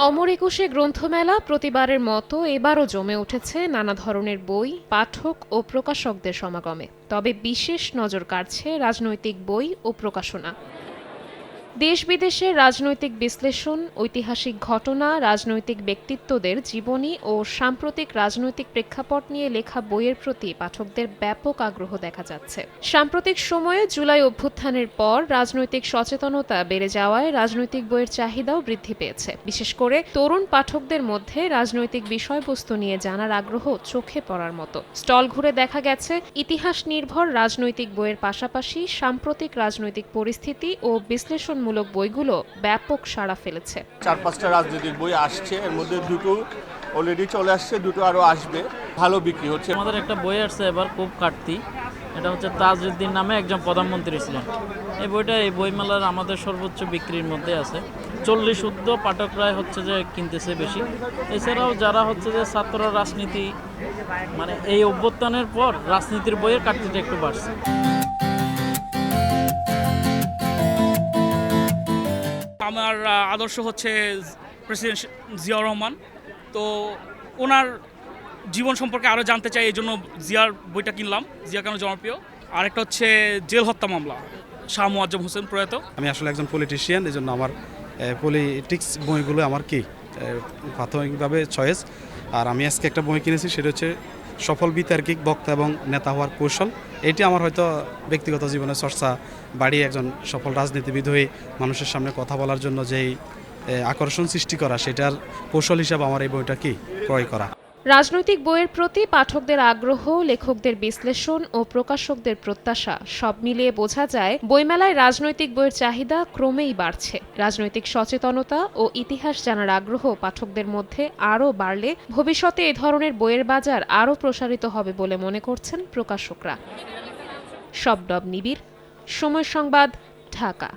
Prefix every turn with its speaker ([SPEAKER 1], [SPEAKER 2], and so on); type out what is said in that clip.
[SPEAKER 1] অমর একুশে গ্রন্থমেলা প্রতিবারের মতো এবারও জমে উঠেছে নানা ধরনের বই, পাঠক ও প্রকাশকদের সমাগমে। তবে বিশেষ নজর কাড়ছে রাজনৈতিক বই ও প্রকাশনা। দেশ বিদেশের রাজনৈতিক বিশ্লেষণ, ঐতিহাসিক ঘটনা, রাজনৈতিক ব্যক্তিত্বদের জীবনী ও সাম্প্রতিক রাজনৈতিক প্রেক্ষাপট নিয়ে লেখা বইয়ের প্রতি পাঠকদের ব্যাপক আগ্রহ দেখা যাচ্ছে। সাম্প্রতিক সময়ে জুলাই অভ্যুত্থানের পর রাজনৈতিক সচেতনতা বেড়ে যাওয়ায় রাজনৈতিক বইয়ের চাহিদাও বৃদ্ধি পেয়েছে। বিশেষ করে তরুণ পাঠকদের মধ্যে রাজনৈতিক বিষয়বস্তু নিয়ে জানার আগ্রহ চোখে পড়ার মতো। স্টল ঘুরে দেখা গেছে ইতিহাস নির্ভর রাজনৈতিক বইয়ের পাশাপাশি সাম্প্রতিক রাজনৈতিক পরিস্থিতি ও বিশ্লেষণ মূলক বইগুলো ব্যাপক সাড়া ফেলেছে।
[SPEAKER 2] 4-5টা রাজনৈতিক বই আসছে, এর মধ্যে দুটো অলরেডি চলে আসছে, দুটো আরো আসবে। ভালো বিক্রি হচ্ছে।
[SPEAKER 3] আমাদের একটা বই আসছে এবার খুব কাটতি, এটা হচ্ছে তাজউদ্দিন নামে একজন প্রধানমন্ত্রী ছিলেন। এই বইটা এই বইমেলার আমাদের সর্বোচ্চ বিক্রির মধ্যে আছে। 40 পাঠকরাই হচ্ছে যে কিনতেছে বেশি। এছাড়াও যারা হচ্ছে যে ছাত্র রাজনীতি, মানে এই অভ্যুত্থানের পর রাজনীতির বইয়ের কাটতিটা একটু বাড়ছে।
[SPEAKER 4] আমার আদর্শ হচ্ছে প্রেসিডেন্ট জিয়াউর রহমান। তো ওনার জীবন সম্পর্কে আরও জানতে চাই, এই জন্য জিয়ার বইটা কিনলাম। জিয়া কেন জনপ্রিয়। আরেকটা হচ্ছে জেল হত্যা মামলা, শাহ মোয়াজ্জেম হোসেন প্রয়াত।
[SPEAKER 5] আমি আসলে একজন পলিটিশিয়ান, এই জন্য আমার পলিটিক্স বইগুলো আমার কি প্রাথমিকভাবে চয়েস। আর আমি আজকে একটা বই কিনেছি, সেটা হচ্ছে সফল বিতার্কিক বক্তা এবং নেতা হওয়ার কৌশল। এটি আমার হয়তো ব্যক্তিগত জীবনের চর্চা বাড়িয়ে একজন সফল রাজনীতিবিদ হয়ে মানুষের সামনে কথা বলার জন্য যেই আকর্ষণ সৃষ্টি করা, সেটার কৌশল হিসাবে আমার এই বইটা কি ক্রয় করা।
[SPEAKER 1] রাজনৈতিক বইয়ের প্রতি পাঠকদের আগ্রহ, লেখকদের বিশ্লেষণ ও প্রকাশকদের প্রত্যাশা সব মিলিয়ে বোঝা যায় বইমেলায় রাজনৈতিক বইয়ের চাহিদা ক্রমেই বাড়ছে। রাজনৈতিক সচেতনতা ও ইতিহাস জানার আগ্রহ পাঠকদের মধ্যে আরও বাড়লে ভবিষ্যতে এ ধরনের বইয়ের বাজার আরও প্রসারিত হবে বলে মনে করছেন প্রকাশকরা। শবনব নিবিড়, সময় সংবাদ, ঢাকা।